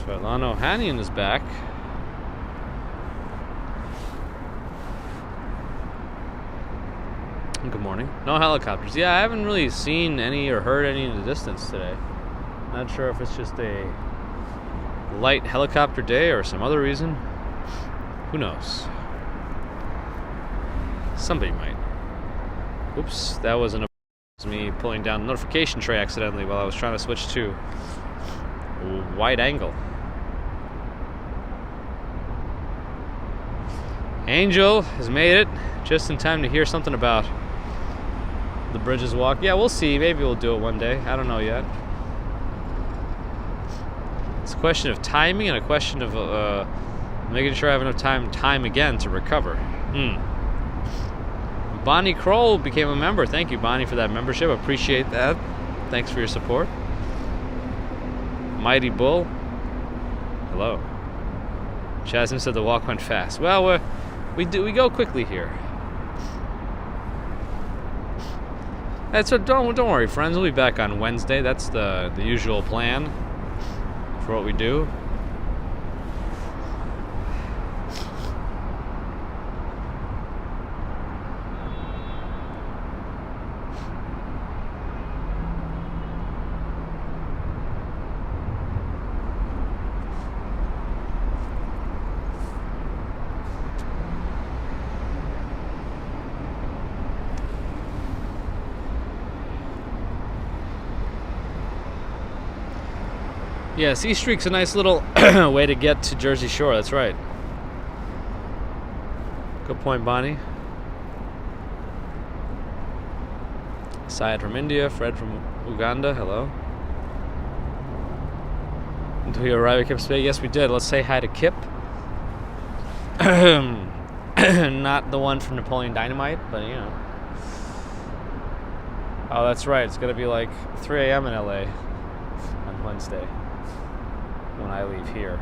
Svetlana Ohanian is back. Good morning. No helicopters. Yeah, I haven't really seen any or heard any in the distance today. Not sure if it's just a light helicopter day or some other reason. Who knows? Somebody might. Oops, that was me pulling down the notification tray accidentally while I was trying to switch to wide angle. Angel has made it just in time to hear something about the Bridges Walk. Yeah, we'll see. Maybe we'll do it one day. I don't know yet. It's a question of timing and a question of making sure I have enough time again to recover. Bonnie Kroll became a member. Thank you, Bonnie, for that membership. Appreciate that. Thanks for your support. Mighty Bull. Hello. Jasmine said the walk went fast. Well, we go quickly here. So don't worry, friends. We'll be back on Wednesday. That's the usual plan for what we do. Yeah, C Street's a nice little way to get to Jersey Shore. That's right. Good point, Bonnie. Syed from India, Fred from Uganda. Hello. Did we arrive at Kips Bay? Yes, we did. Let's say hi to Kip. Not the one from Napoleon Dynamite, but you know. Oh, that's right. It's gonna be like 3 a.m. in LA on Wednesday when I leave here.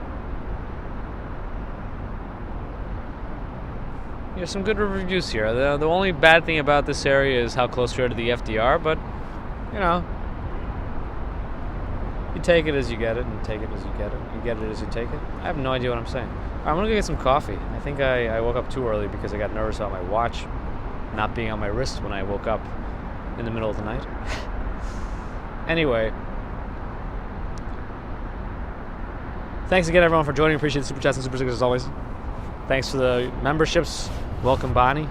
There's some good reviews here. The only bad thing about this area is how close we are to the FDR, but you know, you take it as you get it, and take it as you get it. You get it as you take it. I have no idea what I'm saying. I'm gonna go get some coffee. I think I woke up too early because I got nervous about my watch not being on my wrist when I woke up in the middle of the night. Anyway, thanks again, everyone, for joining. Appreciate the super chats and super stickers as always. Thanks for the memberships. Welcome, Bonnie.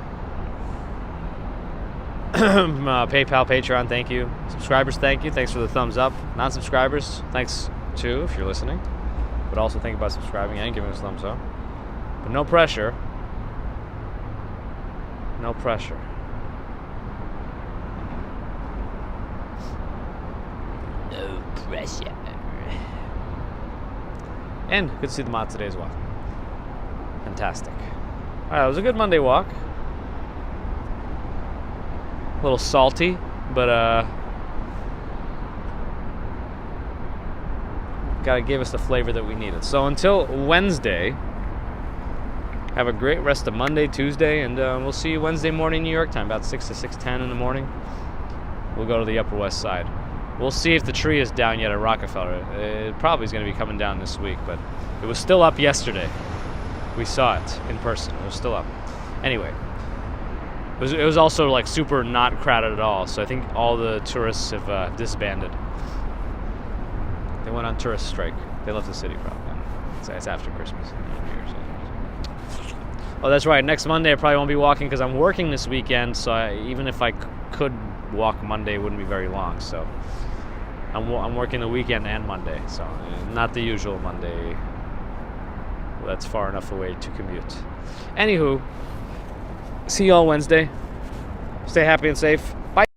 PayPal, Patreon, thank you. Subscribers, thank you. Thanks for the thumbs up. Non-subscribers, thanks too if you're listening. But also think about subscribing and giving us a thumbs up. But no pressure. No pressure. No pressure. And good to see the mod today as well. Fantastic. Alright, it was a good Monday walk. A little salty, but gotta give us the flavor that we needed. So until Wednesday, have a great rest of Monday, Tuesday, and we'll see you Wednesday morning New York time, about 6 to 6:10 in the morning. We'll go to the Upper West Side. We'll see if the tree is down yet at Rockefeller. It probably is going to be coming down this week, but it was still up yesterday. We saw it in person. It was still up. Anyway, it was also like super not crowded at all. So I think all the tourists have disbanded. They went on tourist strike. They left the city probably. It's after Christmas. New Year's. Oh, that's right. Next Monday I probably won't be walking because I'm working this weekend. So even if I could walk Monday, it wouldn't be very long. So I'm working the weekend and Monday. So not the usual Monday. That's far enough away to commute. Anywho, see you all Wednesday. Stay happy and safe. Bye.